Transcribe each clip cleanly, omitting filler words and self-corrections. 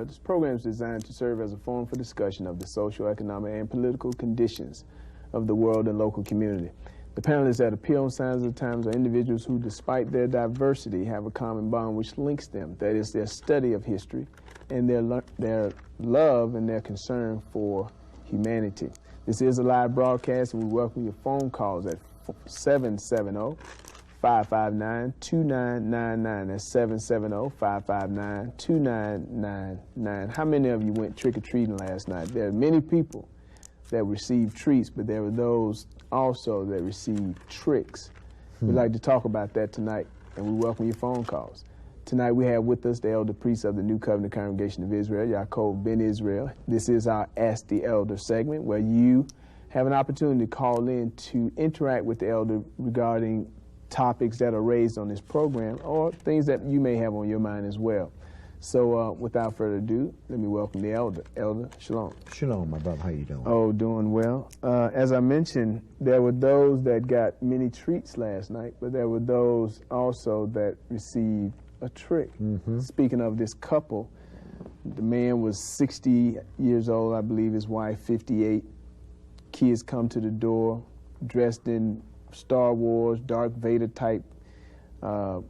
This program is designed to serve as a forum for discussion of the social, economic, and political conditions of the world and local community. The panelists that appear on Signs of the Times are individuals who, despite their diversity, have a common bond which links them. That is their study of history and their love and their concern for humanity. This is a live broadcast, and we welcome your phone calls at 770-559-2999. That's 770-559-2999. How many of you went trick-or-treating last night? There are many people that received treats, but there were those also that received tricks. We'd like to talk about that tonight, and we welcome your phone calls. Tonight we have with us the elder priest of the New Covenant Congregation of Israel, Yaakov Ben Israel. This is our Ask the Elder segment, where you have an opportunity to call in to interact with the elder regarding topics that are raised on this program or things that you may have on your mind as well. So without further ado, let me welcome the elder. Elder, shalom. Shalom, my brother. How you doing? Oh, doing well. As I mentioned, there were those that got many treats last night, but there were those also that received a trick. Speaking of this couple, the man was 60 years old, I believe his wife 58. Kids come to the door dressed in Star Wars, Darth Vader type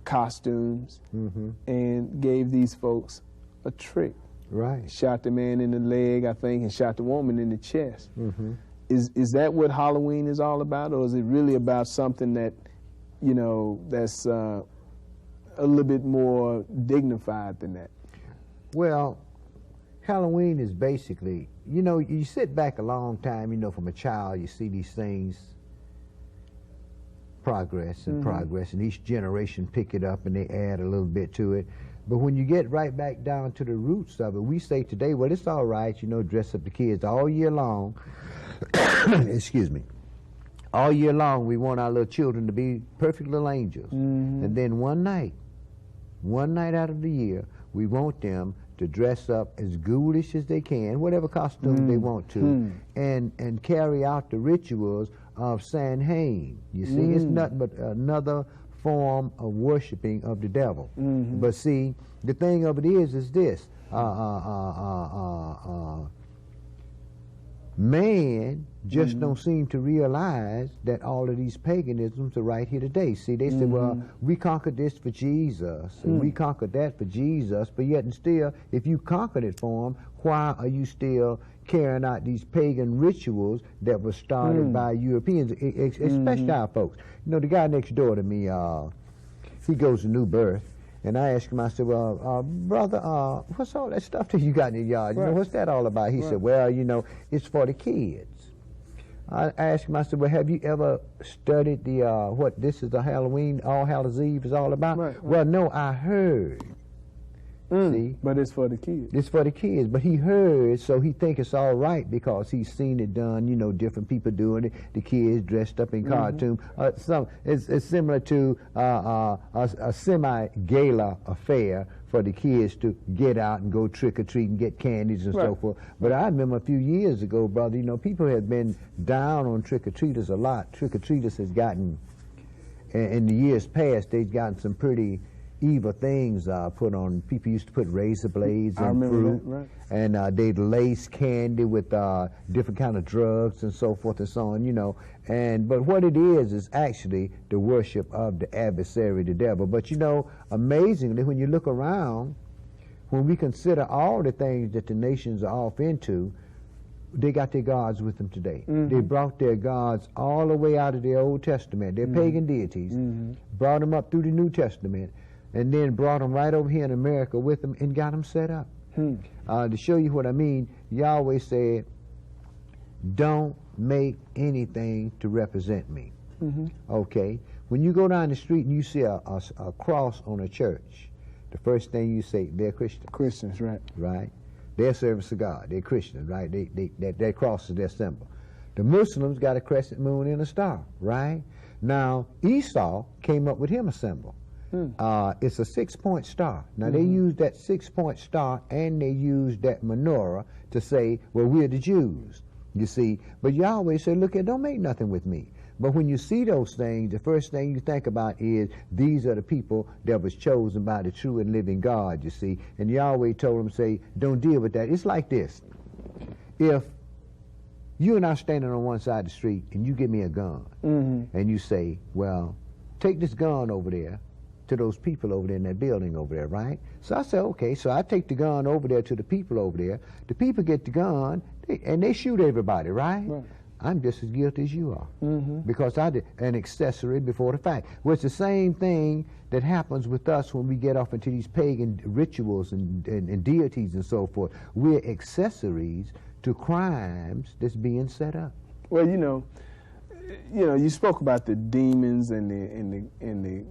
costumes, and gave these folks a trick. Right. Shot the man in the leg, I think, and shot the woman in the chest. Is that what Halloween is all about, or is it really about something that, you know, that's a little bit more dignified than that? Well, Halloween is basically, you know, you sit back a long time, you know, from a child, you see these things progress and progress, and each generation pick it up and they add a little bit to it. But when you get right back down to the roots of it, we say today, well, it's all right, you know, dress up the kids all year long. Excuse me. All year long, we want our little children to be perfect little angels. And then one night out of the year, we want them to dress up as ghoulish as they can, whatever costume they want to, and carry out the rituals of Samhain. You see, it's nothing but another form of worshiping of the devil. But see, the thing of it is this: man just don't seem to realize that all of these paganisms are right here today. See, they say, well, we conquered this for Jesus, and we conquered that for Jesus, but yet and still, if you conquered it for him, why are you still carrying out these pagan rituals that were started by Europeans, especially our folks? You know, the guy next door to me, he goes to New Birth, and I asked him, I said, well, brother, what's all that stuff that you got in your yard? You know, what's that all about? He said, well, you know, it's for the kids. I asked him, I said, well, have you ever studied the, what this is the Halloween, All Hallows Eve is all about? Well, no, I heard. See? But it's for the kids. It's for the kids, but he heard, so he think it's all right because he's seen it done, you know, different people doing it, the kids dressed up in cartoon. It's similar to a semi-gala affair for the kids to get out and go trick-or-treat and get candies and so forth. But I remember a few years ago, brother, you know, people had been down on trick-or-treaters a lot. Trick-or-treaters has gotten, in the years past, they've gotten some pretty evil things put on. People used to put razor blades and fruit, and they'd lace candy with different kind of drugs and so forth and so on, you know. But what it is actually the worship of the adversary, the devil. But you know, amazingly, when you look around, when we consider all the things that the nations are off into, they got their gods with them today. They brought their gods all the way out of the Old Testament, their pagan deities, brought them up through the New Testament, and then brought them right over here in America with them and got them set up. To show you what I mean, Yahweh said, don't make anything to represent me. Okay? When you go down the street and you see a cross on a church, the first thing you say, they're Christians. Christians, right. Right? They're service of God. They're Christians, right? That cross is their symbol. The Muslims got a crescent moon and a star, right? Now, Esau came up with him a symbol. It's a 6-point star. Now they use that 6-point star and they use that menorah to say, well, we're the Jews, you see. But Yahweh said, look, don't make nothing with me. But when you see those things, the first thing you think about is these are the people that was chosen by the true and living God, you see. And Yahweh told them, say, don't deal with that. It's like this. If you and I standing on one side of the street and you give me a gun and you say, well, take this gun over there to those people over there in that building over there, right? So I say, okay, so I take the gun over there to the people over there. The people get the gun and they shoot everybody, right? I'm just as guilty as you are because I did an accessory before the fact. Well, it's the same thing that happens with us when we get off into these pagan rituals and deities and so forth. We're accessories to crimes that's being set up. Well, you spoke about the demons and the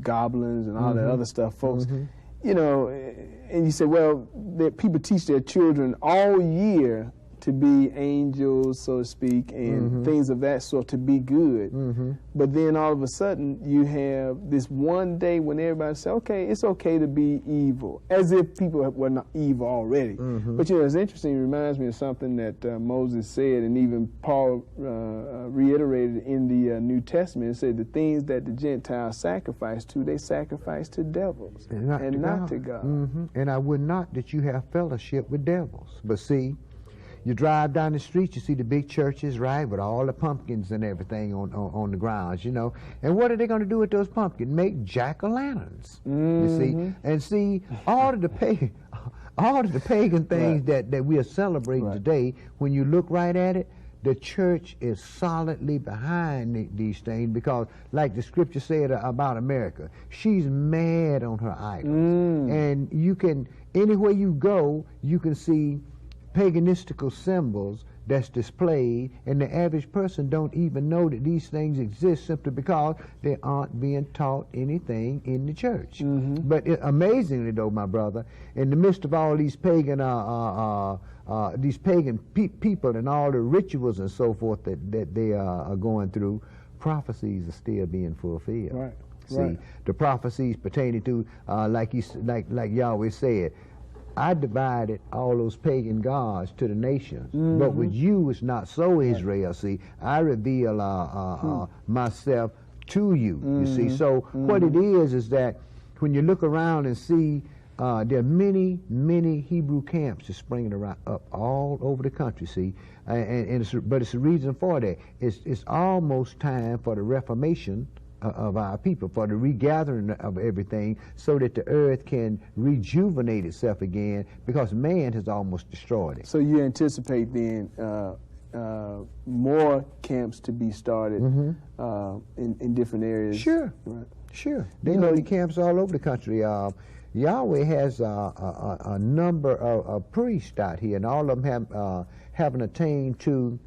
goblins and all that other stuff, folks. You know, and you said, well, people teach their children all year to be angels, so to speak, and things of that sort, to be good. But then all of a sudden, you have this one day when everybody says, okay, it's okay to be evil, as if people were not evil already. But it's interesting, it reminds me of something that Moses said, and even Paul reiterated in the New Testament. It said the things that the Gentiles sacrifice to, they sacrifice to devils, and not to God. And I would not that you have fellowship with devils. But see, you drive down the street, you see the big churches, right, with all the pumpkins and everything on the grounds, you know. And what are they going to do with those pumpkins? Make jack-o'-lanterns, you see. And see, all of the pagan things that we are celebrating today, when you look right at it, the church is solidly behind these things because, like the scripture said about America, she's mad on her idols. And you can, anywhere you go, you can see paganistical symbols that's displayed, and the average person don't even know that these things exist simply because they aren't being taught anything in the church. But amazingly, though, my brother, in the midst of all these pagan people and all the rituals and so forth that they are going through, prophecies are still being fulfilled. See, the prophecies pertaining to, like Yahweh said, I divided all those pagan gods to the nations, but with you it's not so, Israel. See, I reveal myself to you, you see. So what it is that when you look around and see there are many, many Hebrew camps just springing up all over the country, see, but it's a reason for that. It's almost time for the reformation of our people, for the regathering of everything, so that the earth can rejuvenate itself again, because man has almost destroyed it. So you anticipate then more camps to be started in different areas? Sure, sure. They know the camps all over the country. Yahweh has a number of priests out here, and all of them haven't attained to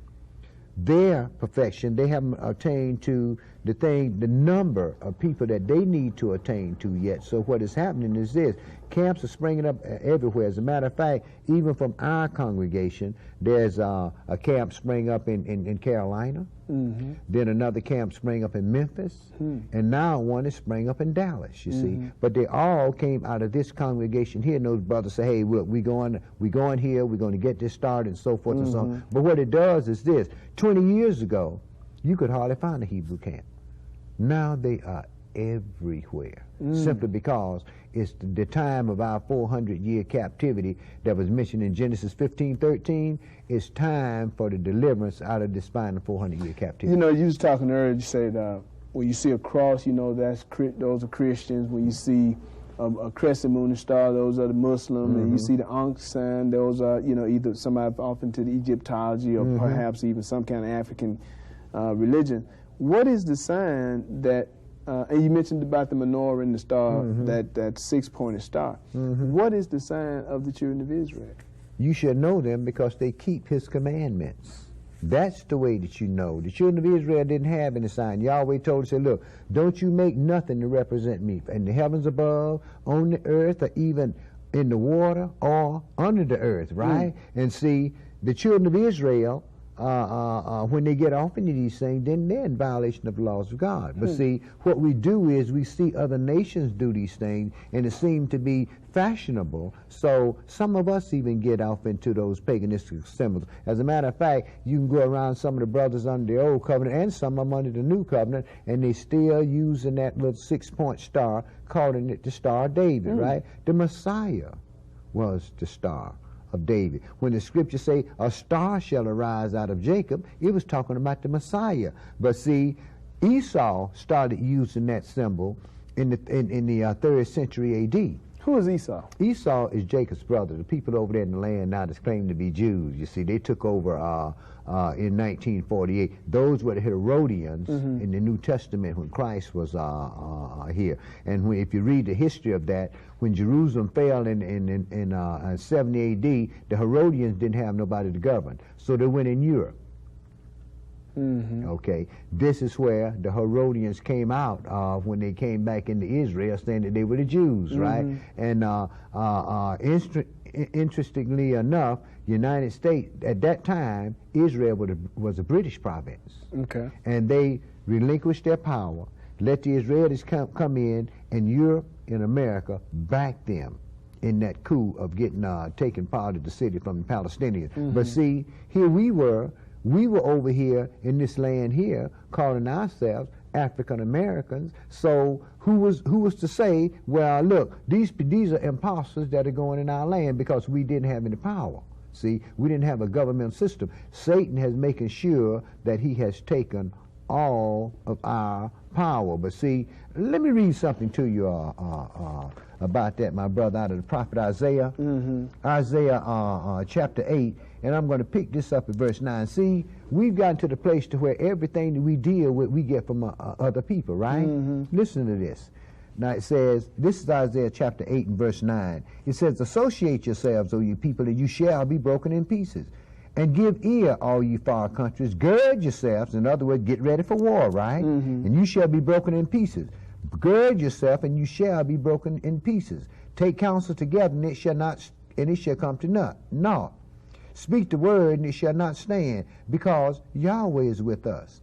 their perfection. They haven't attained to the number of people that they need to attain to yet. So what is happening is this: camps are springing up everywhere. As a matter of fact, even from our congregation, there's a camp spring up in Carolina, then another camp spring up in Memphis, and now one is spring up in Dallas, you see. But they all came out of this congregation here, and those brothers say, hey, look, we going here, we're going to get this started, and so forth and so on. But what it does is this: 20 years ago, you could hardly find a Hebrew camp. Now they are everywhere, simply because it's the time of our 400-year captivity that was mentioned in Genesis 15:13. It's time for the deliverance out of this final 400-year captivity. You know, you was talking earlier, you said when you see a cross, you know those are Christians. When you see a crescent moon and star, those are the Muslim. And you see the Ankh sign, those are, you know, either somebody off into the Egyptology or perhaps even some kind of African religion. What is the sign that, and you mentioned about the menorah and the star, that six-pointed star. What is the sign of the children of Israel? You should know them because they keep his commandments. That's the way that you know. The children of Israel didn't have any sign. Yahweh told us, look, don't you make nothing to represent me in the heavens above, on the earth, or even in the water or under the earth, right? And see, the children of Israel, when they get off into these things, then they're in violation of the laws of God. But see, what we do is we see other nations do these things, and it seems to be fashionable. So some of us even get off into those paganistic symbols. As a matter of fact, you can go around some of the brothers under the old covenant and some of them under the new covenant, and they still using that little 6-point star, calling it the Star of David, right? The Messiah was the Star of David. When the scriptures say a star shall arise out of Jacob, it was talking about the Messiah. But see, Esau started using that symbol in the 3rd century A.D. Who is Esau? Esau is Jacob's brother. The people over there in the land now that's claimed to be Jews. You see, they took over in 1948. Those were the Herodians in the New Testament when Christ was here. And if you read the history of that, when Jerusalem fell in 70 A.D., the Herodians didn't have nobody to govern, so they went in Europe. Okay, this is where the Herodians came out of when they came back into Israel, saying that they were the Jews, right? And interestingly enough, the United States, at that time, Israel was a British province. Okay. And they relinquished their power, let the Israelis come in, and Europe and America backed them in that coup of getting taking part of the city from the Palestinians. But see, here we were over here in this land here calling ourselves African Americans. So who was to say, well, look, these are imposters that are going in our land, because we didn't have any power. See, we didn't have a governmental system. Satan has making sure that he has taken all of our power. But see, let me read something to you about that, my brother, out of the prophet Isaiah. Isaiah chapter 8, and I'm going to pick this up at verse 9. See, we've gotten to the place to where everything that we deal with, we get from other people, right? Listen to this. Now it says, this is Isaiah chapter 8 and verse 9. It says, associate yourselves, O you people, and you shall be broken in pieces. And give ear, all you far countries. Gird yourselves, in other words, get ready for war, right? And you shall be broken in pieces. Gird yourself, and you shall be broken in pieces. Take counsel together, and it shall come to naught. Speak the word, and it shall not stand, because Yahweh is with us.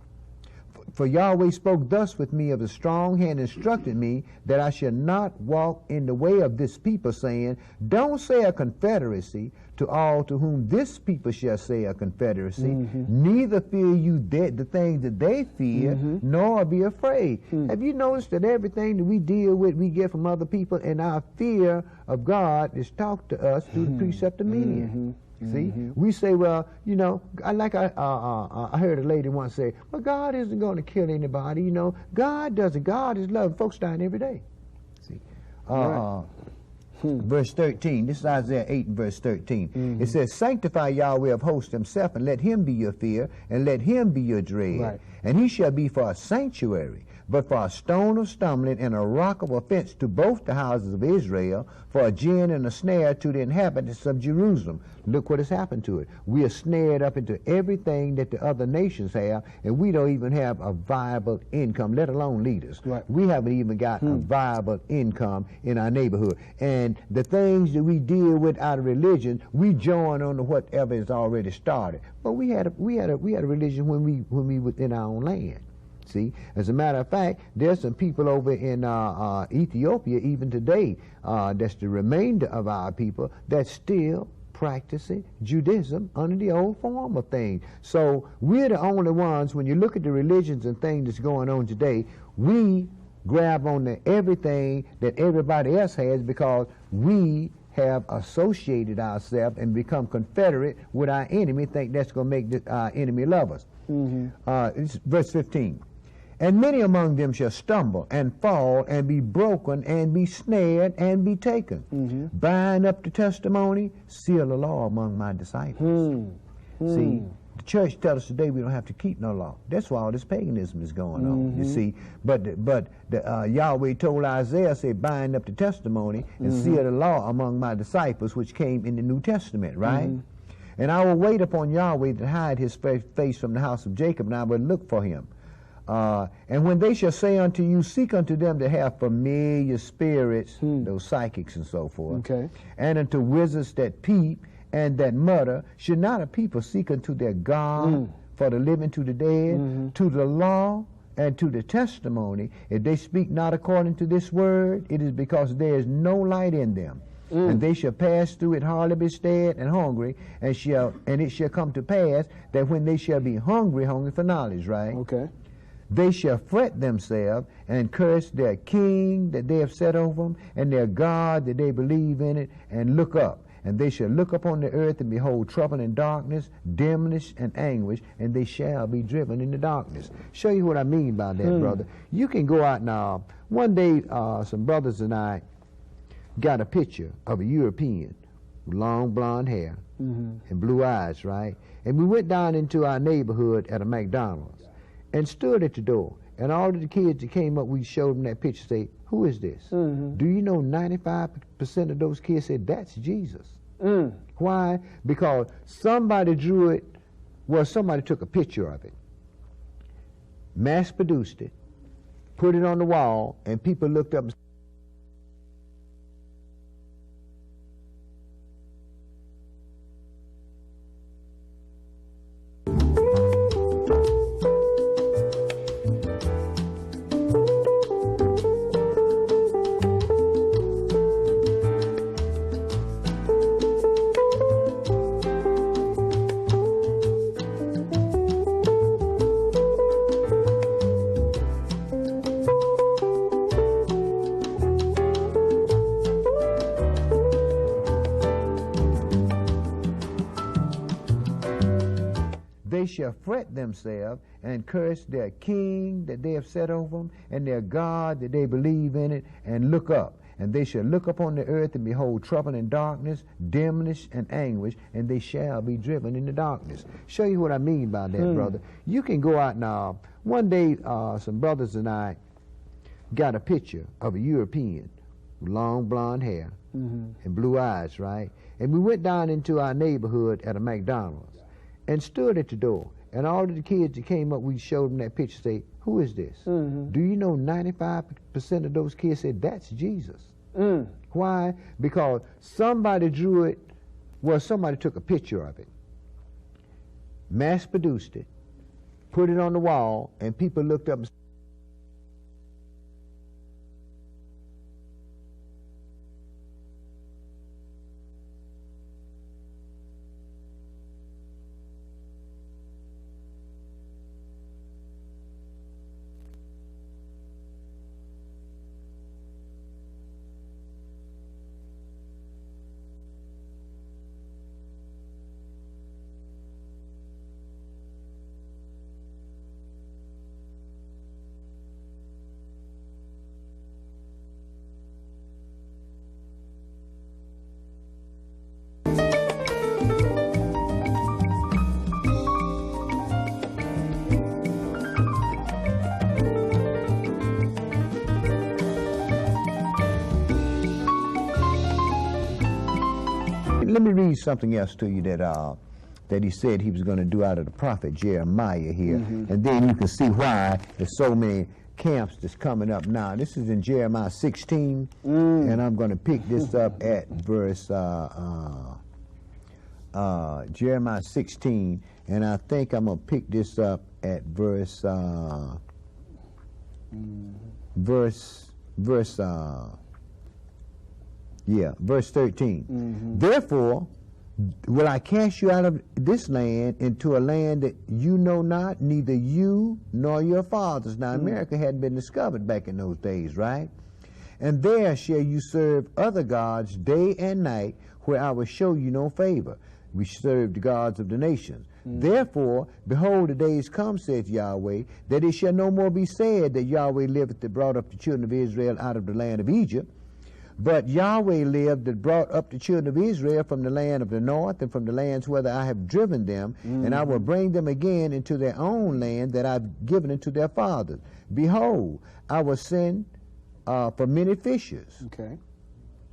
For Yahweh spoke thus with me of a strong hand, instructed me that I should not walk in the way of this people, saying, don't say a confederacy to all to whom this people shall say a confederacy, neither fear you the things that they fear, nor be afraid. Have you noticed that everything that we deal with, we get from other people, and our fear of God is taught to us through the precept of men? See, we say, well, you know, I heard a lady once say, well, God isn't going to kill anybody, you know. God doesn't. God is love. Folks dying every day. See, verse 13, this is Isaiah 8 and verse 13. It says, sanctify Yahweh of hosts himself, and let him be your fear, and let him be your dread. And he shall be for a sanctuary, but for a stone of stumbling and a rock of offense to both the houses of Israel, for a gin and a snare to the inhabitants of Jerusalem. Look what has happened to it. We are snared up into everything that the other nations have, and we don't even have a viable income, let alone leaders. We haven't even got a viable income in our neighborhood. And the things that we deal with out of religion, we join on to whatever is already started. But we had a religion when we were in our own land. See, as a matter of fact, there's some people over in Ethiopia even today, that's the remainder of our people, that's still practicing Judaism under the old form of things. So we're the only ones, when you look at the religions and things that's going on today, we grab on to everything that everybody else has, because we have associated ourselves and become confederate with our enemy, think that's going to make our enemy love us. It's verse 15. And many among them shall stumble and fall and be broken and be snared and be taken. Bind up the testimony, seal the law among my disciples. See, the church tells us today we don't have to keep no law. That's why all this paganism is going on, you see. But Yahweh told Isaiah, say, bind up the testimony and seal the law among my disciples, which came in the New Testament, right? And I will wait upon Yahweh to hide his face from the house of Jacob, and I will look for him. And when they shall say unto you, seek unto them that have familiar spirits, those psychics and so forth, and unto wizards that peep, and that murder, should not a people seek unto their God for the living to the dead, to the law and to the testimony? If they speak not according to this word, it is because there is no light in them. And they shall pass through it hardly bestead and hungry, and it shall come to pass that when they shall be hungry for knowledge, right? Okay. They shall fret themselves and curse their king that they have set over them, and their God that they believe in it, and look up. And they shall look upon the earth and behold trouble and darkness, dimness and anguish, and they shall be driven into darkness. Show you what I mean by that, brother. You can go out now. One day, some brothers and I got a picture of a European with long blonde hair and blue eyes, right? And we went down into our neighborhood at a McDonald's and stood at the door. And all of the kids that came up, we showed them that picture, say, who is this? Do you know 95% of those kids said, that's Jesus? Why? Because somebody drew it, well, somebody took a picture of it, mass-produced it, put it on the wall, and people looked up and they shall fret themselves and curse their king that they have set over them, and their God that they believe in it, and look up. And they shall look upon the earth and behold trouble and darkness, dimness and anguish, and they shall be driven into darkness. Show you what I mean by that, brother. You can go out now. One day, some brothers and I got a picture of a European with long blonde hair and blue eyes, right? And we went down into our neighborhood at a McDonald's and stood at the door. And all of the kids that came up, we showed them that picture, say, who is this? Do you know 95% of those kids said, that's Jesus? Why? Because somebody drew it, well, somebody took a picture of it, mass-produced it, put it on the wall, and people looked up and said, let me read something else to you that he said he was going to do out of the prophet Jeremiah here, and then you can see why there's so many camps that's coming up now. This is in Jeremiah 16, and I'm going to pick this up at verse Jeremiah 16, and I think I'm going to pick this up at verse 13. Therefore will I cast you out of this land into a land that you know not, neither you nor your fathers. Now, America hadn't been discovered back in those days, right? And there shall you serve other gods day and night, where I will show you no favor. We serve the gods of the nations. Therefore, behold, the days come, saith Yahweh, that it shall no more be said that Yahweh liveth that brought up the children of Israel out of the land of Egypt. But Yahweh lived that brought up the children of Israel from the land of the north and from the lands whither I have driven them, and I will bring them again into their own land that I've given unto their fathers. Behold, I will send for many fishers,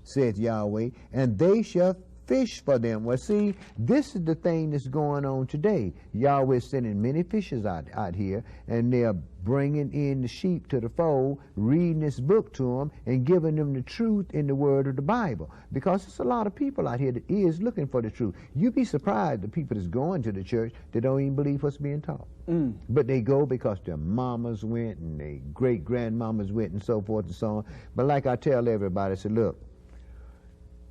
saith Yahweh, and they shall fish for them. Well, see, this is the thing that's going on today. Yahweh is sending many fishes out here, and they're bringing in the sheep to the fold, reading this book to them, and giving them the truth in the word of the Bible. Because there's a lot of people out here that is looking for the truth. You'd be surprised the people that's going to the church that don't even believe what's being taught. But they go because their mamas went and their great-grandmamas went and so forth and so on. But like I tell everybody, I say, look,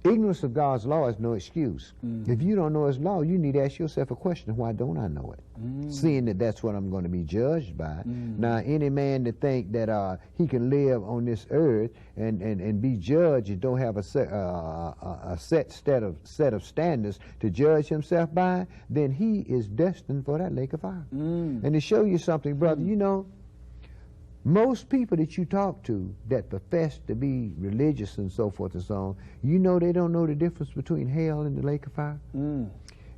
ignorance of God's law is no excuse. If you don't know His law, you need to ask yourself a question: why don't I know it? Seeing that that's what I'm going to be judged by. Now, any man that think that he can live on this earth and be judged and don't have a set of standards to judge himself by, then he is destined for that lake of fire. And to show you something, brother, you know, most people that you talk to that profess to be religious and so forth and so on, you know they don't know the difference between hell and the lake of fire.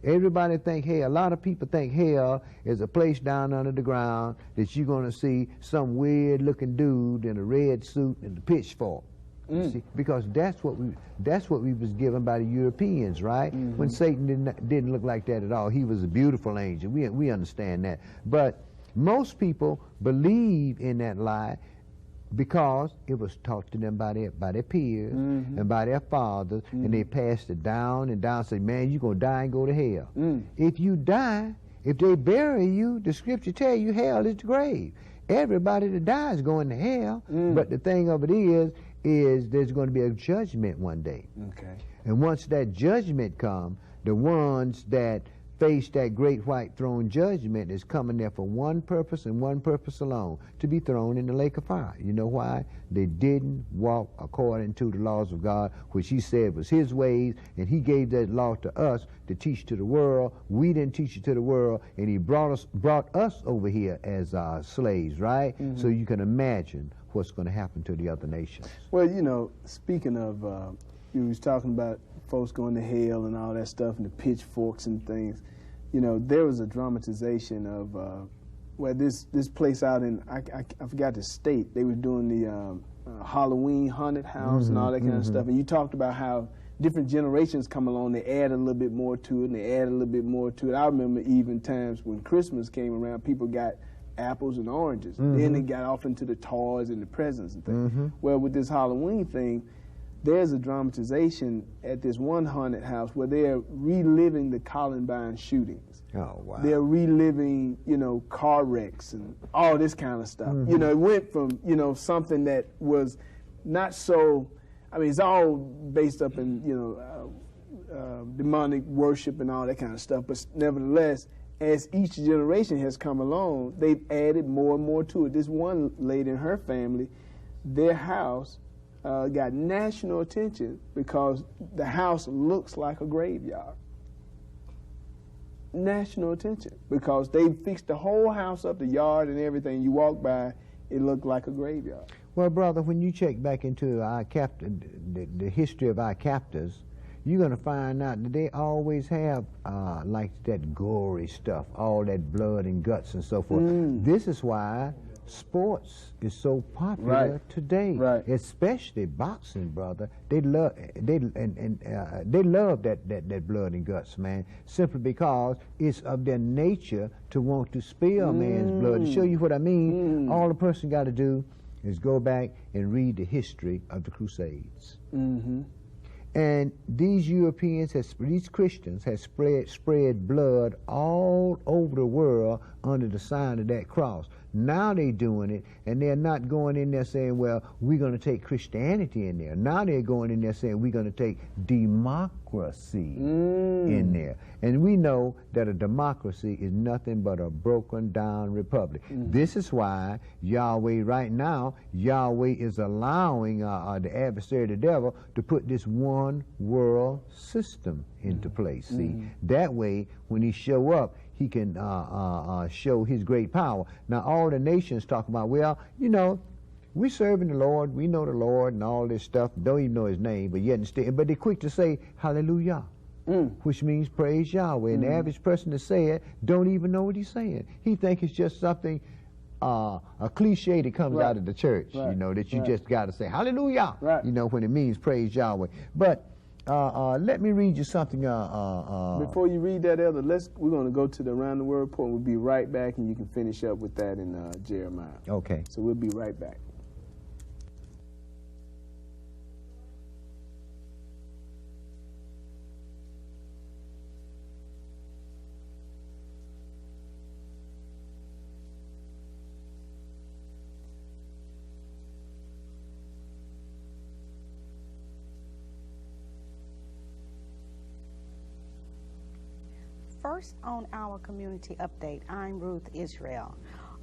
Everybody think hell, a lot of people think hell is a place down under the ground that you're going to see some weird looking dude in a red suit and a pitchfork. See, because that's what we was given by the Europeans, right? When Satan didn't look like that at all. He was a beautiful angel. We understand that. But most people believe in that lie because it was taught to them by their peers and by their fathers, and they passed it down and down, say, man, you're going to die and go to hell. If you die, if they bury you, the scripture tell you hell is the grave. Everybody that dies is going to hell, but the thing of it is there's going to be a judgment one day. And once that judgment comes, the ones that face that great white throne judgment is coming there for one purpose and one purpose alone: to be thrown in the lake of fire. You know why? They didn't walk according to the laws of God, which He said was His ways, and He gave that law to us to teach to the world. We didn't teach it to the world, and He brought us over here as slaves, right? So you can imagine what's going to happen to the other nations. Well, you know, speaking of, you was talking about folks going to hell and all that stuff and the pitchforks and things. You know, there was a dramatization of where this place out in, I forgot the state, they were doing the Halloween haunted house and all that kind of stuff. And you talked about how different generations come along, they add a little bit more to it, and they add a little bit more to it. I remember even times when Christmas came around, people got apples and oranges. Then they got off into the toys and the presents and things. Well, with this Halloween thing, there's a dramatization at this one haunted house where they're reliving the Columbine shootings. Oh, wow. They're reliving, you know, car wrecks and all this kind of stuff. You know, it went from, you know, something that was not so, I mean, it's all based up in, you know, demonic worship and all that kind of stuff, but nevertheless, as each generation has come along, they've added more and more to it. This one lady and her family, their house got national attention because the house looks like a graveyard. National attention because they fixed the whole house up, the yard and everything. You walk by, it looked like a graveyard. Well, brother, when you check back into our the history of our captors, you're going to find out that they always have like that gory stuff, all that blood and guts and so forth. This is why sports is so popular today, especially boxing, brother. They love that blood and guts, man, simply because it's of their nature to want to spill man's blood. To show you what I mean, all a person got to do is go back and read the history of the Crusades. And these Europeans, these Christians, have spread blood all over the world under the sign of that cross. Now they're doing it, and they're not going in there saying, well, we're going to take Christianity in there. Now they're going in there saying, we're going to take democracy in there. And we know that a democracy is nothing but a broken down republic. This is why Yahweh right now, Yahweh is allowing the adversary, the devil, to put this one world system into place. See, that way, when he show up, he can show his great power. Now, all the nations talk about, well, you know, we're serving the Lord, we know the Lord and all this stuff, don't even know his name, but yet instead, but they're quick to say, hallelujah, which means praise Yahweh. And the average person to say it don't even know what he's saying. He thinks it's just something, a cliche that comes out of the church, you know, that you just got to say, hallelujah, you know, when it means praise Yahweh. But Let me read you something. Before you read that, Elder, we're going to go to the Around the World report. We'll be right back, and you can finish up with that in Jeremiah. Okay. So we'll be right back. First on our community update, I'm Ruth Israel.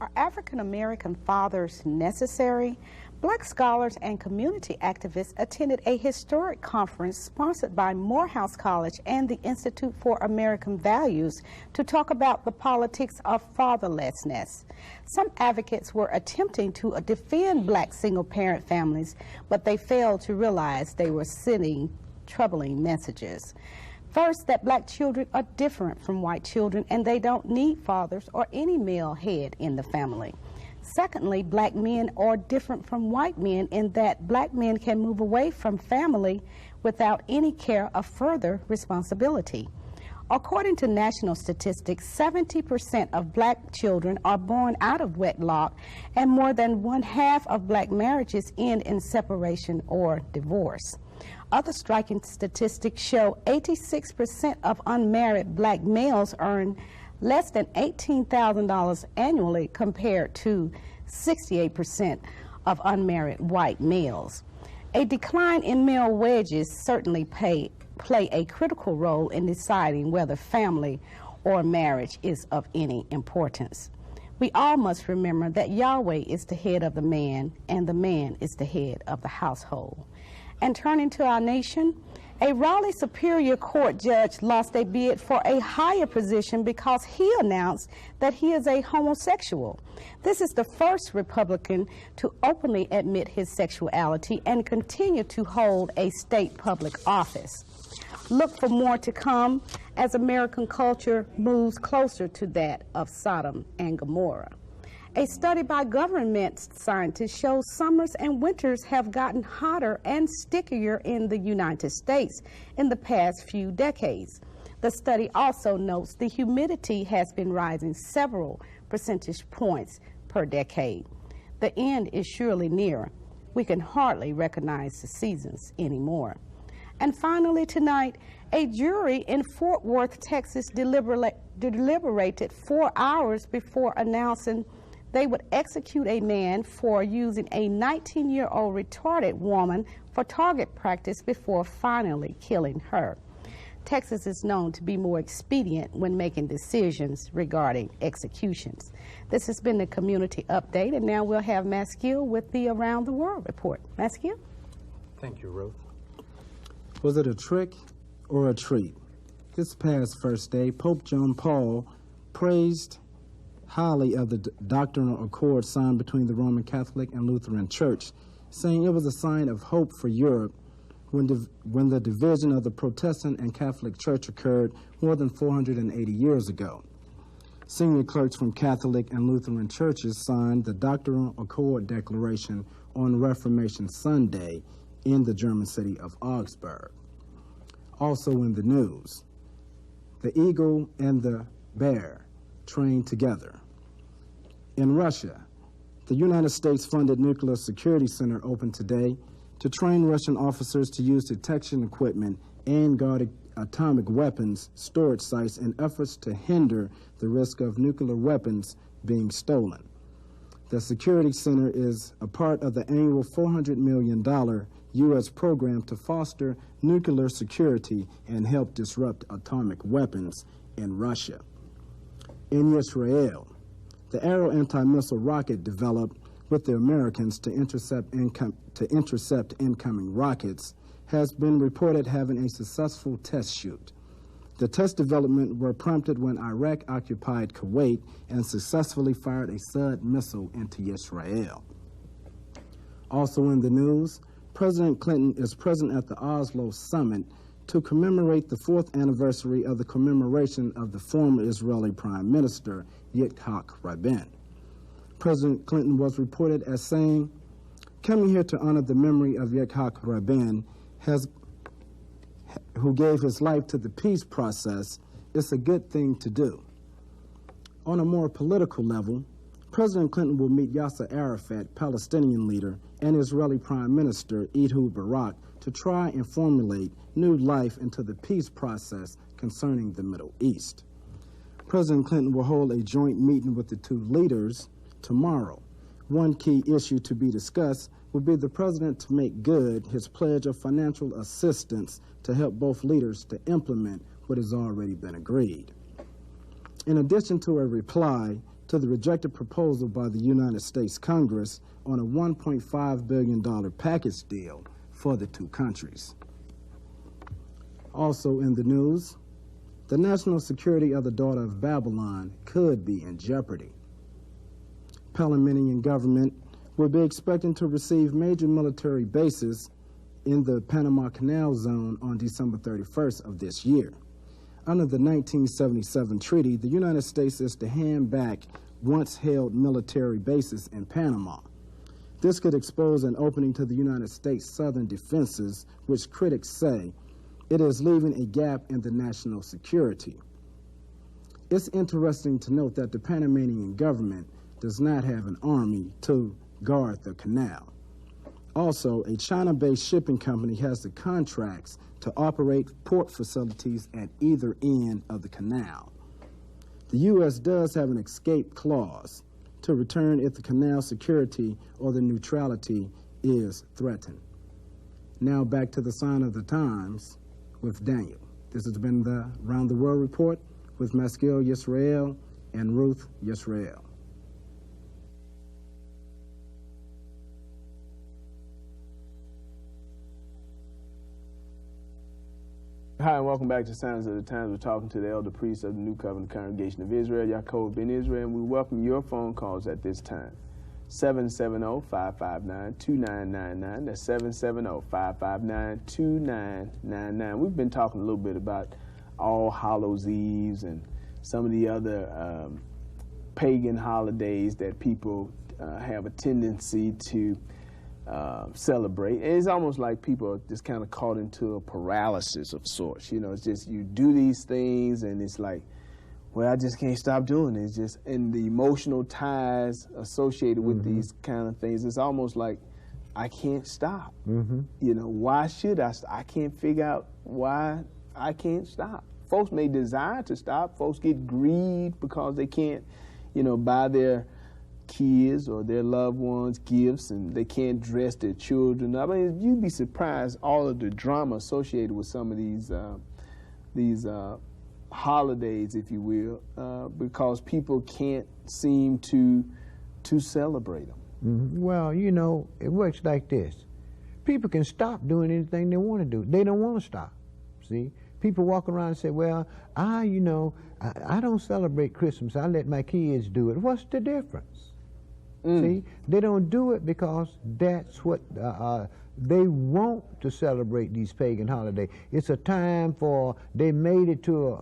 Are African American fathers necessary? Black scholars and community activists attended a historic conference sponsored by Morehouse College and the Institute for American Values to talk about the politics of fatherlessness. Some advocates were attempting to defend black single-parent families, but they failed to realize they were sending troubling messages. First, that black children are different from white children and they don't need fathers or any male head in the family. Secondly, black men are different from white men in that black men can move away from family without any care of further responsibility. According to national statistics, 70% of black children are born out of wedlock, and more than 1/2 of black marriages end in separation or divorce. Other striking statistics show 86% of unmarried black males earn less than $18,000 annually compared to 68% of unmarried white males. A decline in male wages certainly play a critical role in deciding whether family or marriage is of any importance. We all must remember that Yahweh is the head of the man and the man is the head of the household. And turning to our nation, a Raleigh Superior Court judge lost a bid for a higher position because he announced that he is a homosexual. This is the first Republican to openly admit his sexuality and continue to hold a state public office. Look for more to come as American culture moves closer to that of Sodom and Gomorrah. A study by government scientists shows summers and winters have gotten hotter and stickier in the United States in the past few decades. The study also notes the humidity has been rising several percentage points per decade. The end is surely near. We can hardly recognize the seasons anymore. And finally tonight, a jury in Fort Worth, Texas deliberated 4 hours before announcing they would execute a man for using a 19-year-old retarded woman for target practice before finally killing her. Texas is known to be more expedient when making decisions regarding executions. This has been the community update, and now we'll have Maskil with the Around the World report. Maskil? Thank you, Ruth. Was it a trick or a treat? This past First Day, Pope John Paul praised highly of the doctrinal accord signed between the Roman Catholic and Lutheran Church, saying it was a sign of hope for Europe when the division of the Protestant and Catholic Church occurred more than 480 years ago. Senior clerks from Catholic and Lutheran churches signed the Doctrinal Accord Declaration on Reformation Sunday in the German city of Augsburg. Also in the news, the eagle and the bear trained together. In Russia, the United States-funded Nuclear Security Center opened today to train Russian officers to use detection equipment and guard atomic weapons storage sites in efforts to hinder the risk of nuclear weapons being stolen. The Security Center is a part of the annual $400 million U.S. program to foster nuclear security and help disrupt atomic weapons in Russia. In Israel, the Arrow anti-missile rocket developed with the Americans to intercept incoming rockets has been reported having a successful test shoot. The test development were prompted when Iraq occupied Kuwait and successfully fired a Scud missile into Israel. Also in the news, President Clinton is present at the Oslo summit to commemorate the 4th anniversary of the commemoration of the former Israeli Prime Minister, Yitzhak Rabin. President Clinton was reported as saying, "Coming here to honor the memory of Yitzhak Rabin who gave his life to the peace process, it's a good thing to do. On a more political level, President Clinton will meet Yasser Arafat, Palestinian leader, and Israeli Prime Minister Ehud Barak to try and formulate new life into the peace process concerning the Middle East. President Clinton will hold a joint meeting with the two leaders tomorrow. One key issue to be discussed will be the president to make good his pledge of financial assistance to help both leaders to implement what has already been agreed. In addition to a reply to the rejected proposal by the United States Congress on a $1.5 billion package deal for the two countries. Also in the news, the national security of the daughter of Babylon could be in jeopardy. Panamanian government will be expecting to receive major military bases in the Panama Canal Zone on December 31st of this year. Under the 1977 treaty, the United States is to hand back once held military bases in Panama. This could expose an opening to the United States southern defenses, which critics say it is leaving a gap in the national security. It's interesting to note that the Panamanian government does not have an army to guard the canal. Also, a China-based shipping company has the contracts to operate port facilities at either end of the canal. The U.S. does have an escape clause to return if the canal security or the neutrality is threatened. Now back to the sign of the times with Daniel. This has been the Round the World Report with Maskil Yisrael and Ruth Yisrael. Hi, and welcome back to Signs of the Times. We're talking to the elder priest of the New Covenant Congregation of Israel, Yaakov ben Israel, and we welcome your phone calls at this time. 770-559-2999. That's 770-559-2999. We've been talking a little bit about All Hallows Eves and some of the other pagan holidays that people have a tendency to celebrate. And it's almost like people are just kind of caught into a paralysis of sorts. You know, it's just you do these things and it's like, well, I just can't stop doing it. It's just, and the emotional ties associated with these kind of things, it's almost like I can't stop. You know, why should I? I can't figure out why I can't stop. Folks may desire to stop. Folks get grieved because they can't, you know, buy their kids or their loved ones gifts, and they can't dress their children up. I mean, you'd be surprised all of the drama associated with some of these holidays, if you will, because people can't seem to celebrate them. Well, you know, it works like this. People can stop doing anything they want to do. They don't want to stop. See, people walk around and say, well, I don't celebrate Christmas. I let my kids do it. What's the difference? See, they don't do it because that's what they want to celebrate these pagan holidays. It's a time for, they made it to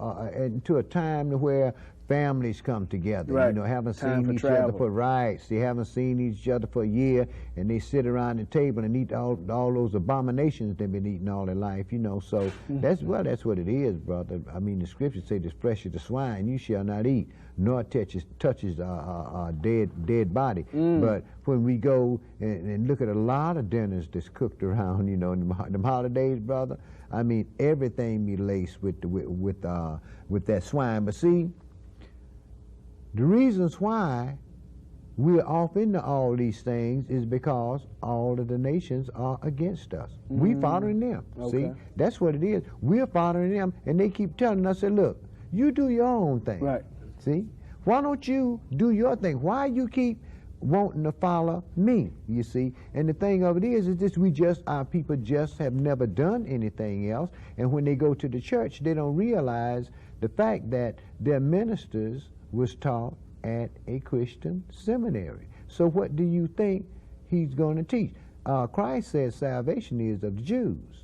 a time where families come together, you know, haven't seen each other for rights. They haven't seen each other for a year, and they sit around the table and eat all those abominations they've been eating all their life, you know. So that's what it is, brother. I mean, the scriptures say, "The flesh of the swine you shall not eat, nor touches dead body." But when we go and look at a lot of dinners that's cooked around, you know, them holidays, brother, I mean, everything be laced with that swine. But see, the reasons why we're off into all these things is because all of the nations are against us. We following them. See, that's what it is. We're following them, and they keep telling us, "Say, look, you do your own thing." Right. See, why don't you do your thing? Why you keep wanting to follow me? You see, and the thing of it is this: our people just have never done anything else, and when they go to the church, they don't realize the fact that their ministers was taught at a Christian seminary. So what do you think he's going to teach? Christ says salvation is of the Jews.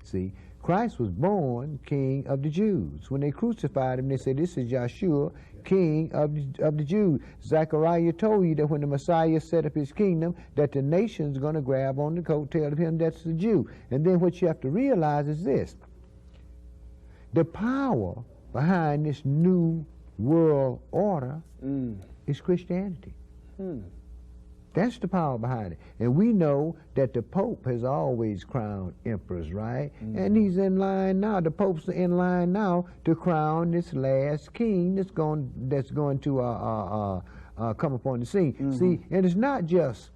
See, Christ was born King of the Jews. When they crucified him, they said, "This is Yeshua, King of the Jews." Zechariah told you that when the Messiah set up his kingdom, that the nation's going to grab on the coattail of him that's the Jew. And then what you have to realize is this: The power behind this new world order is Christianity. That's the power behind it. And we know that the Pope has always crowned emperors, right? And he's in line now. The Pope's in line now to crown this last king that's going to come upon the scene. See, and it's not just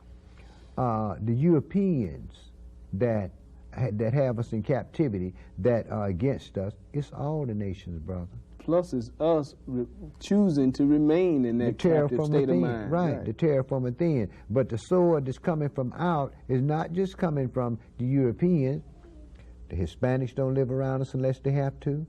the Europeans that have us in captivity that are against us. It's all the nations, brother. Plus, it's us choosing to remain in that captive state of mind. Right, the terror from within. But the sword that's coming from out is not just coming from the Europeans. The Hispanics don't live around us unless they have to.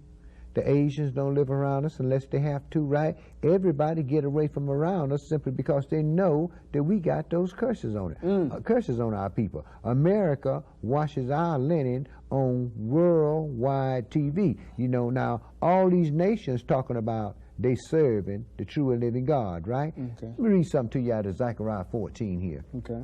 The Asians don't live around us unless they have to, right? Everybody get away from around us simply because they know that we got those curses on it, curses on our people. America washes our linen on worldwide TV. You know, now all these nations talking about they serving the true and living God, right? Okay. Let me read something to you out of Zechariah 14 here. Okay.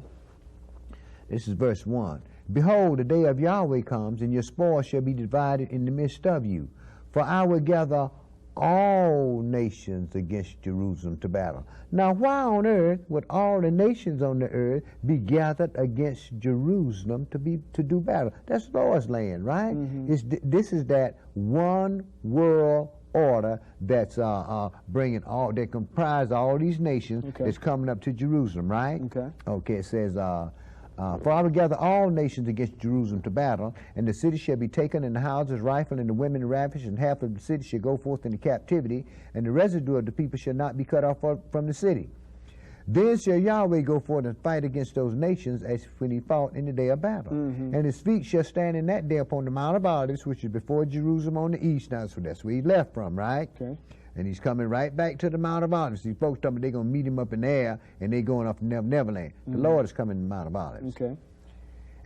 This is verse 1. Behold, the day of Yahweh comes, and your spoil shall be divided in the midst of you. For I will gather all nations against Jerusalem to battle. Now, why on earth would all the nations on the earth be gathered against Jerusalem to do battle? That's the Lord's land, right? This is that one world order that's bringing all, that comprise all these nations that's coming up to Jerusalem, right? Okay, it says, for I will gather all nations against Jerusalem to battle, and the city shall be taken, and the houses rifled, and the women ravished, and half of the city shall go forth into captivity, and the residue of the people shall not be cut off from the city. Then shall Yahweh go forth and fight against those nations as when he fought in the day of battle. And his feet shall stand in that day upon the Mount of Olives, which is before Jerusalem on the east. Now, so that's where he left from, right? Okay. And he's coming right back to the Mount of Olives. These folks talking about they're going to meet him up in the air, and they're going up to Neverland. The Lord is coming to the Mount of Olives. Okay.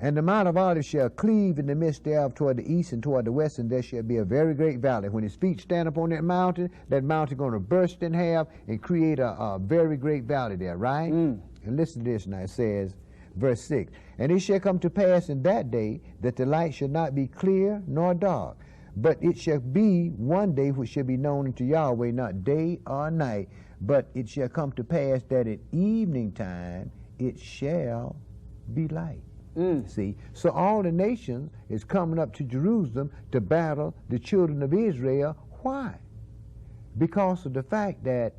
And the Mount of Olives shall cleave in the midst thereof toward the east and toward the west, and there shall be a very great valley. When his feet stand upon that mountain going to burst in half and create a very great valley there, right? And listen to this now. It says, verse 6, and it shall come to pass in that day that the light shall not be clear nor dark, but it shall be one day which shall be known unto Yahweh, not day or night, but it shall come to pass that at evening time it shall be light. See, so all the nations is coming up to Jerusalem to battle the children of Israel. Why? Because of the fact that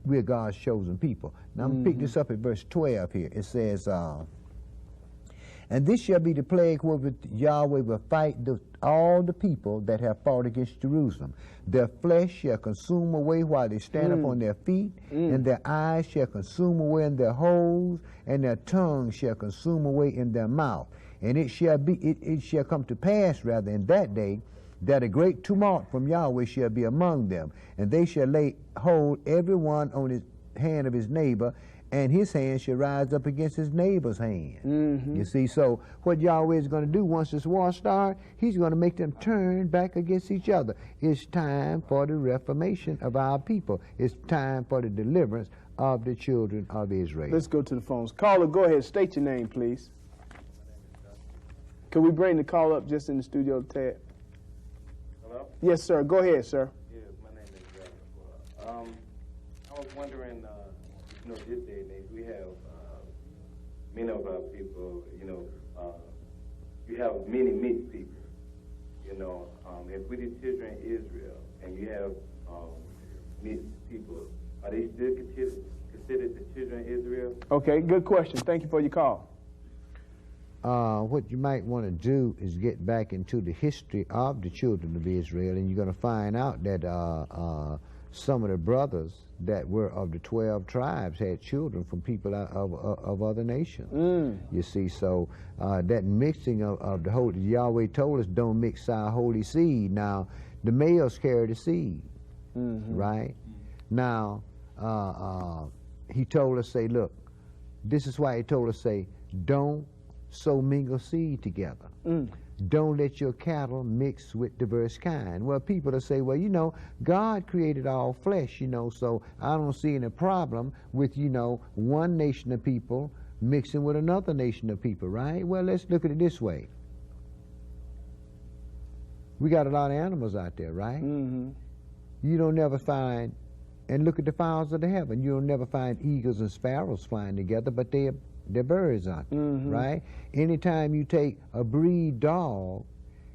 we're God's chosen people. Now I'm going to pick this up at verse 12 here. It says, and this shall be the plague wherewith Yahweh will fight all the people that have fought against Jerusalem. Their flesh shall consume away while they stand upon their feet, and their eyes shall consume away in their holes, and their tongue shall consume away in their mouth. And it shall come to pass, rather, in that day, that a great tumult from Yahweh shall be among them, and they shall lay hold every one on his hand of his neighbor, and his hand shall rise up against his neighbor's hand. You see, so what Yahweh is going to do once this war starts, he's going to make them turn back against each other. It's time for the reformation of our people. It's time for the deliverance of the children of Israel. Let's go to the phones. Caller, go ahead. State your name, please. Can we bring the call up just in the studio, Ted? Hello? Yes, sir. Go ahead, sir. Yes, my name is I was wondering, this day and age, we have many of our people, you have many mixed people. If we the children of Israel and you have mixed people, are they still considered the children of Israel? Okay, good question. Thank you for your call. What you might want to do is get back into the history of the children of Israel, and you're going to find out that some of the brothers that were of the 12 tribes had children from people of other nations. You see, so that mixing of the holy, Yahweh told us, don't mix our holy seed. Now, the males carry the seed, right? Now, he told us, say, look, this is why he told us, say, don't sow mingle seed together. Don't let your cattle mix with diverse kind. Well, people will say, well, God created all flesh, so I don't see any problem with, one nation of people mixing with another nation of people, right? Well, let's look at it this way. We got a lot of animals out there, right? Mm-hmm. You don't never find, and look at the fowls of the heaven, you don't never find eagles and sparrows flying together, but they're birds, aren't they, right? Anytime you take a breed dog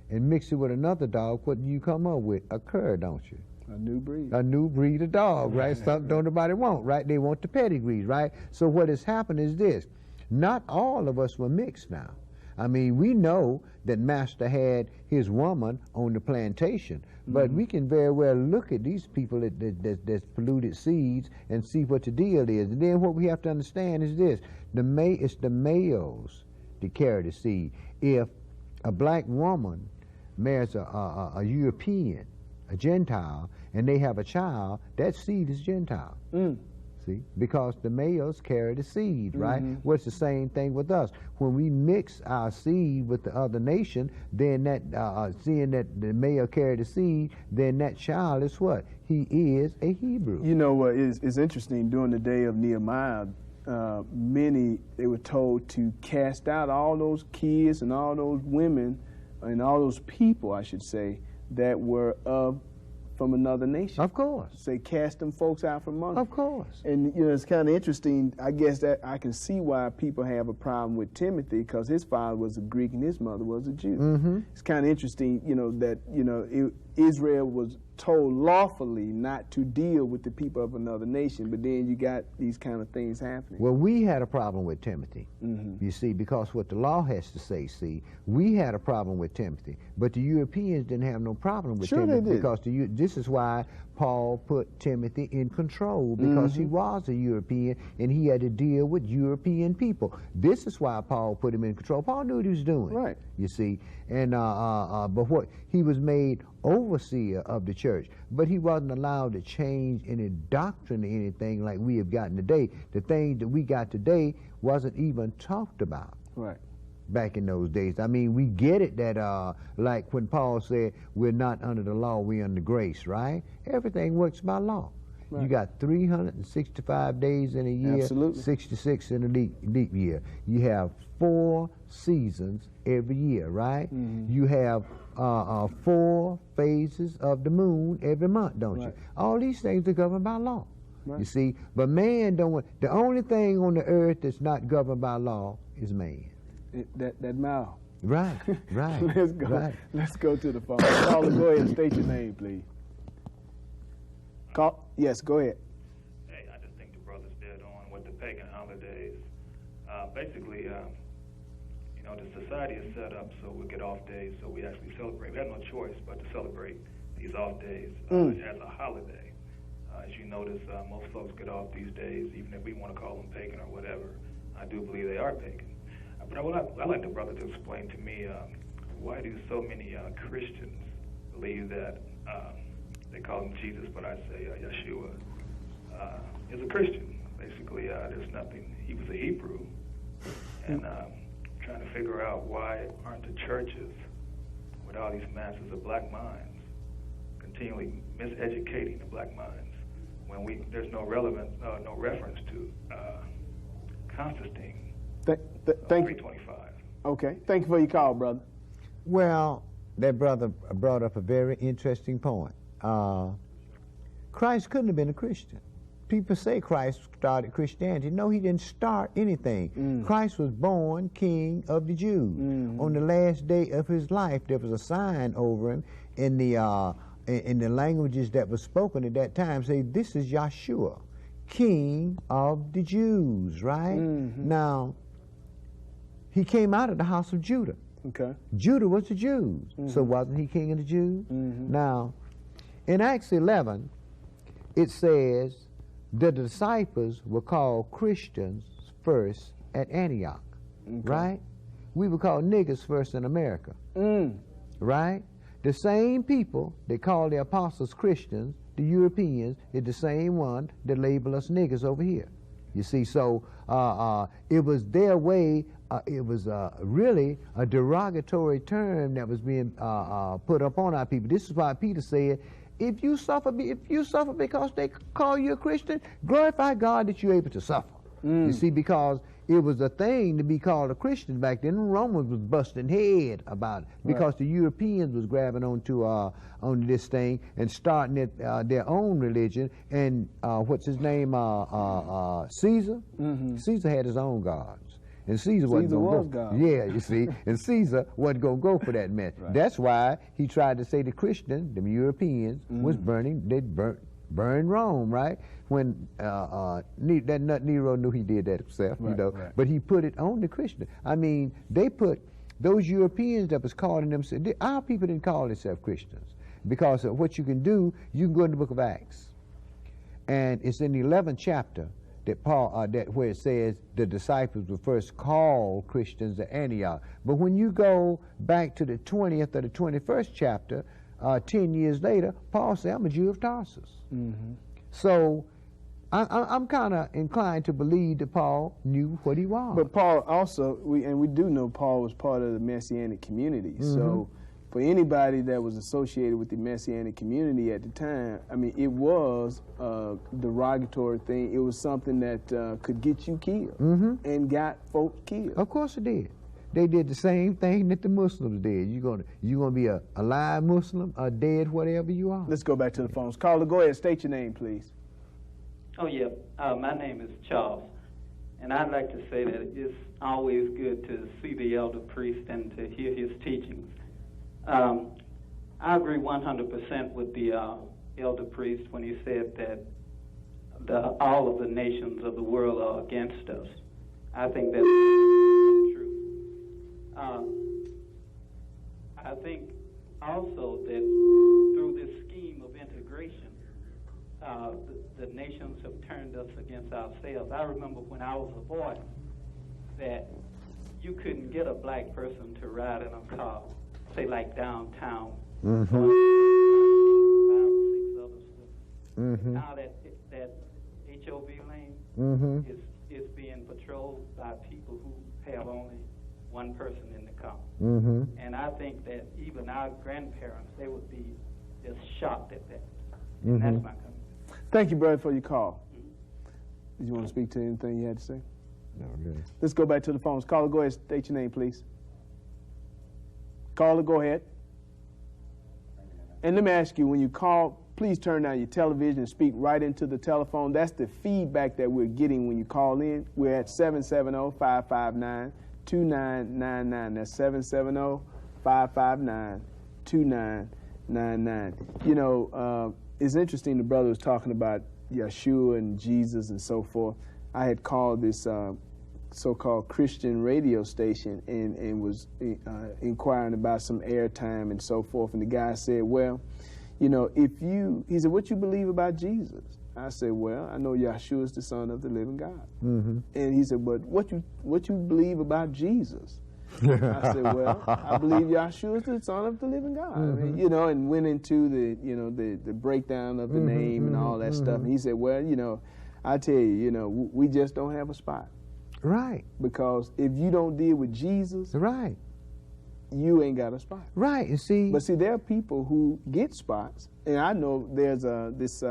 and mix it with another dog, what do you come up with? A cur, don't you? A new breed. A new breed of dog, right? Something don't nobody want, right? They want the pedigrees, right? So what has happened is this. Not all of us were mixed now. I mean, we know that Master had his woman on the plantation, but we can very well look at these people that's polluted seeds and see what the deal is. And then what we have to understand is this. It's the males that carry the seed. If a black woman marries a European, a Gentile, and they have a child, that seed is Gentile. See, because the males carry the seed, right? Well, it's the same thing with us. When we mix our seed with the other nation, then that, seeing that the male carry the seed, then that child is what? He is a Hebrew. You know what is interesting, during the day of Nehemiah, they were told to cast out all those kids and all those women and all those people, I should say, that were from another nation. Of course. Say, cast them folks out from among them. Of course. And, you know, it's kind of interesting. I guess that I can see why people have a problem with Timothy, because his father was a Greek and his mother was a Jew. It's kind of interesting, you know, that, you know, Israel was told lawfully not to deal with the people of another nation, but then you got these kind of things happening. Well, we had a problem with Timothy, you see, because what the law has to say, see, we had a problem with Timothy, but the Europeans didn't have no problem with Timothy. They did. Because this is why Paul put Timothy in control, because he was a European and he had to deal with European people. This is why Paul put him in control. Paul knew what he was doing, right? You see, and but what he was made overseer of the church, but he wasn't allowed to change any doctrine or anything like we have gotten today. The thing that we got today wasn't even talked about, right, back in those days. I mean, we get it that like when Paul said we're not under the law, we're under grace, right? Everything works by law. Right. You got 365 days in a year, absolutely, 66 in a leap year. You have 4 seasons every year, right? You have 4 phases of the moon every month, don't you? All these things are governed by law, you see. But man don't want, the only thing on the earth that's not governed by law is man. That mouth. Right, right. Let's go. Right. Let's go to the phone. Caller, go ahead and state your name, please. Yes, go ahead. Hey, I just think the brother's dead on with the pagan holidays. Basically, you know, the society is set up so we get off days, so we actually celebrate. We have no choice but to celebrate these off days as a holiday. As you notice, most folks get off these days, even if we want to call them pagan or whatever. I do believe they are pagan. But I'd like the brother to explain to me, why do so many Christians believe that they call him Jesus, but I say Yeshua is a Christian. Basically, there's nothing. He was a Hebrew. And trying to figure out why aren't the churches, with all these masses of black minds, continually miseducating the black minds when there's no reference to Constantine. Thank you. 325. Okay. Thank you for your call, brother. Well, that brother brought up a very interesting point. Christ couldn't have been a Christian. People say Christ started Christianity. No, he didn't start anything. Christ was born King of the Jews. On the last day of his life, there was a sign over him in the languages that were spoken at that time, say, this is Yeshua, King of the Jews, right? Now, he came out of the house of Judah. Okay. Judah was the Jews, so wasn't he King of the Jews? Now, in Acts 11, it says the disciples were called Christians first at Antioch, right? We were called niggers first in America, right? The same people that called the apostles Christians, the Europeans, is the same one that label us niggers over here. You see, so it was their way. It was really a derogatory term that was being put upon our people. This is why Peter said, if you suffer because they call you a Christian, glorify God that you're able to suffer. You see, because it was a thing to be called a Christian back then. The Romans was busting head about it because the Europeans was grabbing onto this thing and starting their own religion. And what's his name? Caesar. Caesar had his own gods. And Caesar wasn't going to go. God. Yeah, you see. And Caesar wasn't going to go for that mess. That's why he tried to say the Christians, the Europeans, was burning. They burned Rome, right? When that nut Nero knew he did that himself, you know. But he put it on the Christian. I mean, they put those Europeans that was calling themselves. Our people didn't call themselves Christians because of what you can do. You can go in the book of Acts, and it's in the 11th chapter that Paul, where it says the disciples were first called Christians at Antioch. But when you go back to the 20th or the 21st chapter, 10 years later, Paul said, I'm a Jew of Tarsus. So I'm kind of inclined to believe that Paul knew what he was. But Paul also, we do know Paul was part of the Messianic community. So for anybody that was associated with the Messianic community at the time, I mean, it was a derogatory thing. It was something that could get you killed and got folks killed. Of course it did. They did the same thing that the Muslims did. You're gonna be a alive Muslim, a dead whatever you are. Let's go back to the phones. Caller, go ahead. State your name, please. Oh, yeah. My name is Charles. And I'd like to say that it's always good to see the elder priest and to hear his teachings. I agree 100% with the elder priest when he said that all of the nations of the world are against us. I think that's true. I think also that through this scheme of integration, the nations have turned us against ourselves. I remember when I was a boy that you couldn't get a black person to ride in a car, say like downtown. Now that HOV lane is being patrolled by people who have only one person in the car. And I think that even our grandparents, they would be just shocked at that. And that's my comment. Thank you, brother, for your call. Did you want to speak to anything you had to say? No, good. Let's go back to the phones. Caller, go ahead. State your name, please. Caller, go ahead. And let me ask you, when you call, please turn down your television and speak right into the telephone. That's the feedback that we're getting when you call in. We're at 770-559-2999. That's 770-559-2999. You know, it's interesting, the brother was talking about Yeshua and Jesus and so forth. I had called this so-called Christian radio station and was inquiring about some airtime and so forth. And the guy said, well, you know, he said, what you believe about Jesus? I said, well, I know Yeshua is the Son of the living God. And he said, but what you believe about Jesus? I said, well, I believe Yeshua is the Son of the living God. I mean, you know, and went into the breakdown of the name and all that stuff. And he said, well, you know, I tell you, you know, we just don't have a spot. Right. Because if you don't deal with Jesus, right, you ain't got a spot. Right. You see. But see, there are people who get spots, and I know there's this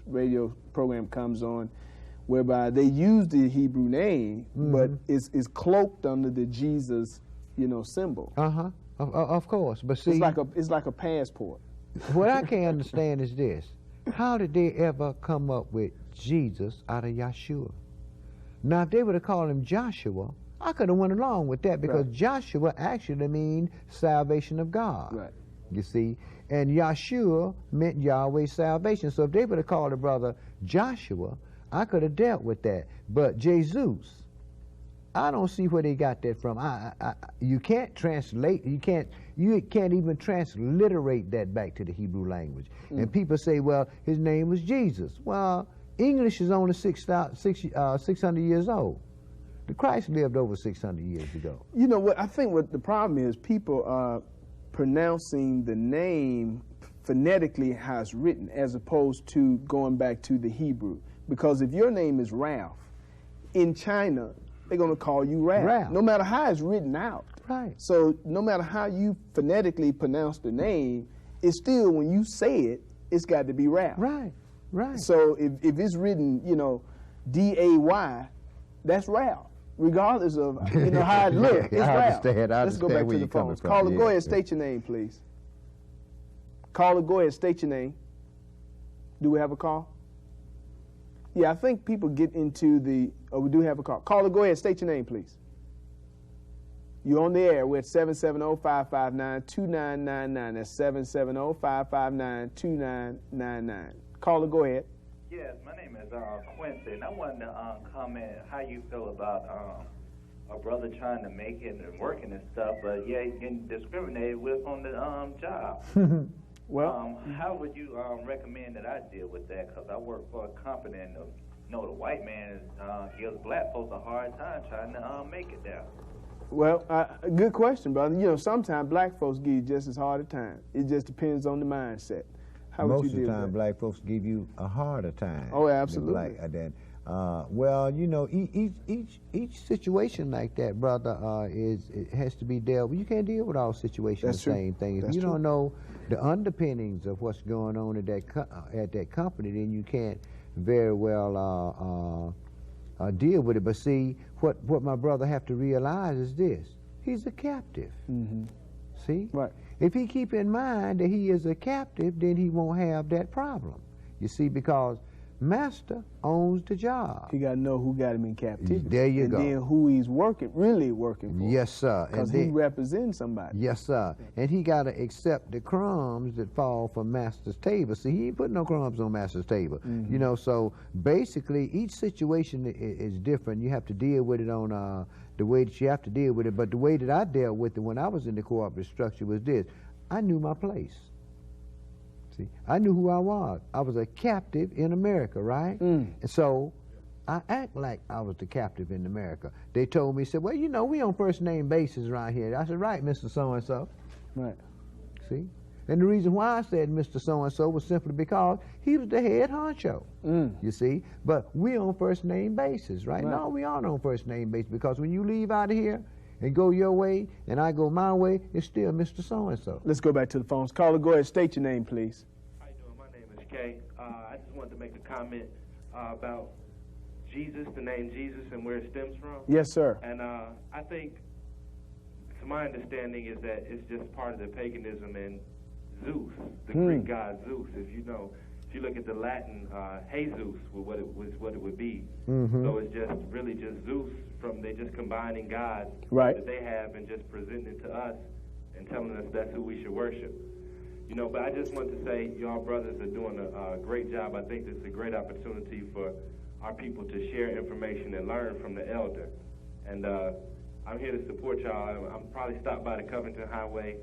radio program comes on whereby they use the Hebrew name, but it's cloaked under the Jesus, you know, symbol. Of course. But see, it's like a passport. What I can't understand is this: how did they ever come up with Jesus out of Yeshua? Now, if they would have called him Joshua, I could have went along with that because Joshua actually means salvation of God. Right. You see, and Yeshua meant Yahweh's salvation. So if they would have called the brother Joshua, I could have dealt with that. But Jesus, I don't see where they got that from. You can't translate. You can't even transliterate that back to the Hebrew language. And people say, well, his name was Jesus. Well, English is only 600 years old. The Christ lived over 600 years ago. You know what? I think what the problem is, people are pronouncing the name phonetically how it's written, as opposed to going back to the Hebrew. Because if your name is Ralph, in China, they're going to call you Ralph, no matter how it's written out. Right. So no matter how you phonetically pronounce the name, it's still, when you say it, it's got to be Ralph. Right. Right. So if it's written, you know, D-A-Y, That's rare, regardless of how it looks. It's I rare. understand. I Let's go understand back where to you're the coming phones. from. Caller, go Yeah. ahead. State your name, please. Caller, go ahead. State your name. Do we have a call? Yeah, I think people get into the. Oh, we do have a call. Caller, go ahead. State your name, please. You're on the air. We're at 770-559-2999. That's 770-559-2999. Caller, go ahead. Yes, my name is Quincy, and I wanted to comment how you feel about a brother trying to make it and working and stuff, but yeah, he's getting discriminated with on the job. Well, how would you recommend that I deal with that? Because I work for a company, and the white man gives black folks a hard time trying to make it there. well, good question, brother. Sometimes black folks give you just as hard a time. It just depends on the mindset. How would Most you of the deal time, with that? black folks give you a harder time. Oh, than absolutely. black, than, well, each situation like that, brother, it has to be dealt with. You can't deal with all situations That's the true. same thing. If That's you true. don't know the underpinnings of what's going on at that company, then you can't very well deal with it. But see, what my brother have to realize is this: he's a captive. Mm-hmm. See? Right. If he keep in mind that he is a captive, then he won't have that problem. You see, because master owns the job. He got to know who got him in captivity. There you and go. then who he's really working for. Yes, sir. Because And he then- represents somebody. Yes, sir. And he got to accept the crumbs that fall from master's table. See, he ain't putting no crumbs on master's table. Mm-hmm. So basically each situation is different. You have to deal with it on the way that you have to deal with it. But the way that I dealt with it when I was in the cooperative structure was this: I knew my place. See, I knew who I was. I was a captive in America, right? And so I act like I was the captive in America. They told me, said, well, we on first name basis around here. I said, right, Mr. So-and-so. Right. See? And the reason why I said Mr. So-and-so was simply because he was the head honcho, you see? But we on first name basis, right? Right. No, we aren't on first name basis, because when you leave out of here and go your way and I go my way, it's still Mr. So-and-so. Let's go back to the phones. Caller, go ahead. State your name, please. How you doing? My name is Kay. I just wanted to make a comment about Jesus, the name Jesus, and where it stems from. Yes, sir. And I think, to my understanding, is that it's just part of the paganism and Zeus, the Greek god Zeus. If you look at the Latin, Jesus, what it would be. So it's just really just Zeus. They just combining gods Right. that they have and just presenting it to us and telling us that's who we should worship. But I just want to say y'all brothers are doing a great job. I think this is a great opportunity for our people to share information and learn from the elder. And I'm here to support y'all. I'm probably stopped by the Covington Highway,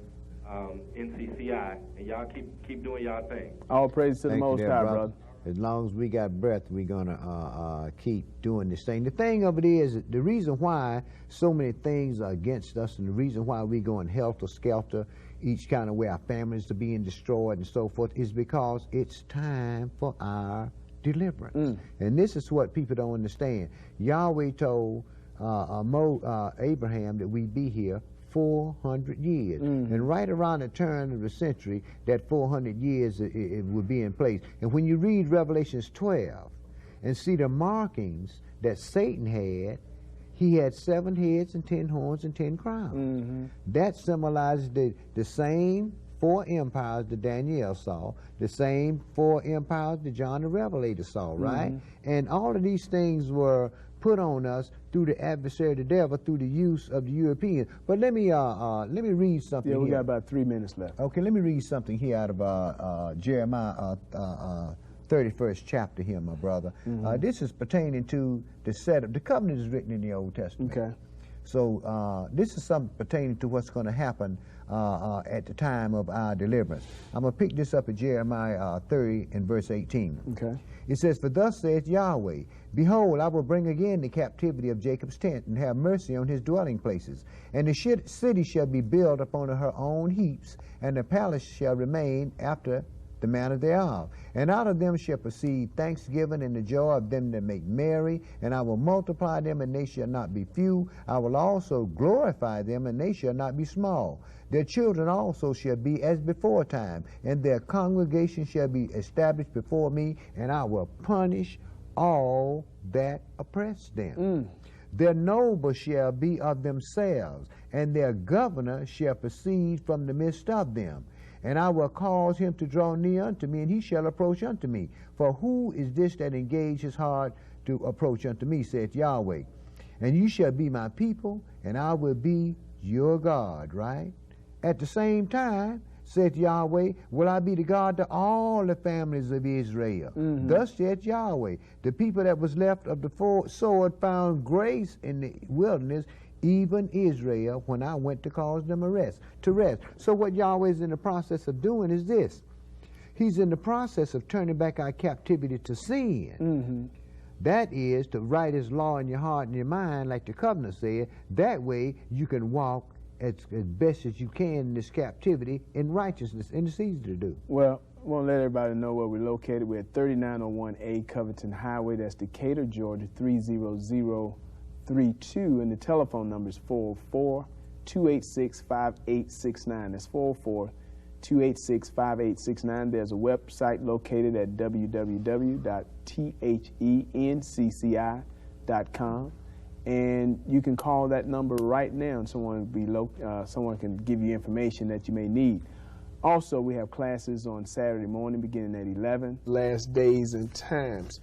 NCCI, and y'all keep doing y'all thing. All praise to the Thank you Most there, High, brother. brother. As long as we got breath, we're going to keep doing this thing. The thing of it is, the reason why so many things are against us, and the reason why we go in helter-skelter, each kind of way our families are being destroyed and so forth, is because it's time for our deliverance. And this is what people don't understand. Yahweh told Abraham that we'd be here 400 years. And right around the turn of the century, that 400 years it would be in place. And when you read Revelations 12 and see the markings that Satan had, he had 7 heads and 10 horns and 10 crowns. That symbolizes the same 4 empires that Daniel saw, the same 4 empires that John the Revelator saw, right? And all of these things were put on us through the adversary of the devil, through the use of the Europeans. But let me read something Yeah, we here. got about 3 minutes left. Okay, let me read something here out of Jeremiah 31st chapter here, my brother. This is pertaining to the setup. The covenant is written in the Old Testament. Okay. So this is something pertaining to what's going to happen at the time of our deliverance. I'm going to pick this up at Jeremiah 30 and verse 18. Okay. It says, for thus saith Yahweh, behold, I will bring again the captivity of Jacob's tent, and have mercy on his dwelling places. And the city shall be built upon her own heaps, and the palace shall remain after the manner thereof. And out of them shall proceed thanksgiving and the joy of them that make merry, and I will multiply them, and they shall not be few. I will also glorify them, and they shall not be small. Their children also shall be as before time, and their congregation shall be established before me, and I will punish all that oppress them. Their nobles shall be of themselves, and their governor shall proceed from the midst of them. And I will cause him to draw near unto me, and he shall approach unto me. For who is this that engaged his heart to approach unto me, saith Yahweh? And you shall be my people, and I will be your God, right? At the same time, saith Yahweh, will I be the God to all the families of Israel. Thus saith Yahweh, the people that was left of the sword found grace in the wilderness, even Israel, when I went to cause them to rest. So what Yahweh is in the process of doing is this. He's in the process of turning back our captivity to sin. That is to write his law in your heart and your mind, like the covenant said. That way you can walk as best as you can in this captivity in righteousness, and it's easy to do. Well, I want to let everybody know where we're located. We're at 3901A Covington Highway. That's Decatur, Georgia, 30032, and the telephone number is 404-286-5869. That's 404-286-5869. There's a website located at www.thencci.com. And you can call that number right now, and someone can give you information that you may need. Also, we have classes on Saturday morning beginning at 11, last days and times.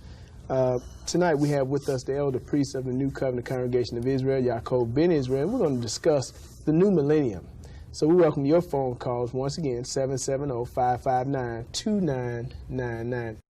Tonight we have with us the elder priest of the New Covenant Congregation of Israel, Yaakov Ben Israel, and we're going to discuss the new millennium. So we welcome your phone calls once again, 770-559-2999.